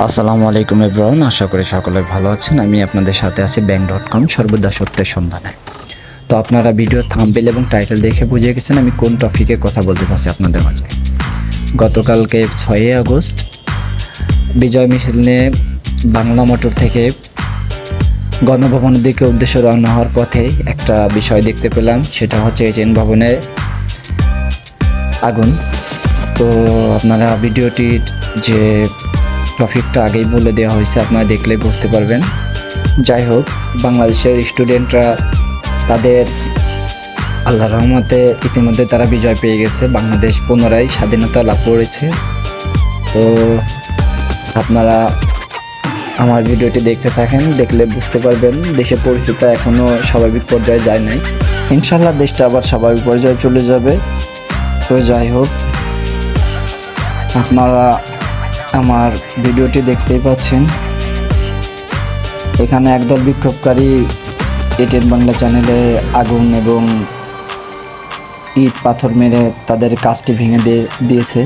আসসালামু আলাইকুম এভরিওয়ান, আশা করি সকলে ভালো আছেন। আমি আপনাদের সাথে আছি ব্যাংক.com, সর্বদা সত্যের সন্ধানে। তো আপনারা ভিডিও থাম্বনেল এবং টাইটেল দেখে বুঝে গেছেন আমি কোন টপিকে কথা বলতে চাচ্ছি আপনাদের মাঝে। গতকালকে 6 আগস্ট বিজয় মিছিল নিয়ে বাংলা মোটর থেকে গণভবনের দিকে উদ্দেশ্যে রওনা হওয়ার পথে একটা বিষয় দেখতে পেলাম, সেটা হচ্ছে এজেন্ট ভবনে আগুন। তো আপনারা ভিডিওটির যে টপিকটা আগেই বলে দেওয়া হয়েছে, আপনারা দেখলেই বুঝতে পারবেন। যাই হোক, বাংলাদেশের স্টুডেন্টরা তাদের আল্লাহর রহমতে ইতিমধ্যে তারা বিজয় পেয়ে গেছে, বাংলাদেশ পুনরায় স্বাধীনতা লাভ করেছে। তো আপনারা আমার ভিডিওটি দেখতে থাকেন, দেখলে বুঝতে পারবেন দেশের পরিস্থিতি এখনও স্বাভাবিক পর্যায়ে যায় নাই। ইনশাল্লাহ দেশটা আবার স্বাভাবিক পর্যায়ে চলে যাবে। তো যাই হোক, আপনারা আমার ভিডিওটি দেখতেই পাচ্ছেন। এখানে একদল বিক্ষোভকারী এটিএন বাংলা চ্যানেলে আগুন এবং ইট পাথর মেরে তাদের কাজটি ভেঙে দিয়েছে।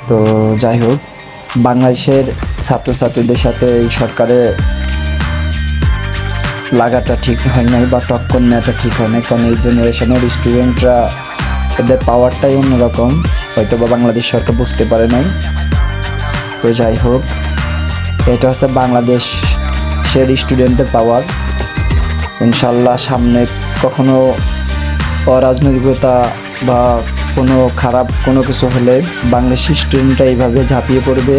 তো যাই হোক, বাংলাদেশের ছাত্রছাত্রীদের সাথে এই সরকারের লাগাটা ঠিক হয় নাই বা টক্কর নেওয়াটা ঠিক হয় নাই, কারণ এই জেনারেশনের স্টুডেন্টরা এদের পাওয়ারটাই অন্যরকম, হয়তো বা বাংলাদেশ সরকার বুঝতে পারে নাই। তো যাই হোক, এটা হচ্ছে বাংলাদেশের স্টুডেন্টদের পাওয়ার। ইনশাল্লাহ সামনে কখনো অরাজনৈতিকতা বা কোনো খারাপ কোনো কিছু হলে বাংলাদেশের স্টুডেন্টরা এইভাবে ঝাঁপিয়ে পড়বে,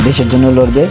দেশের জন্য লড়বে।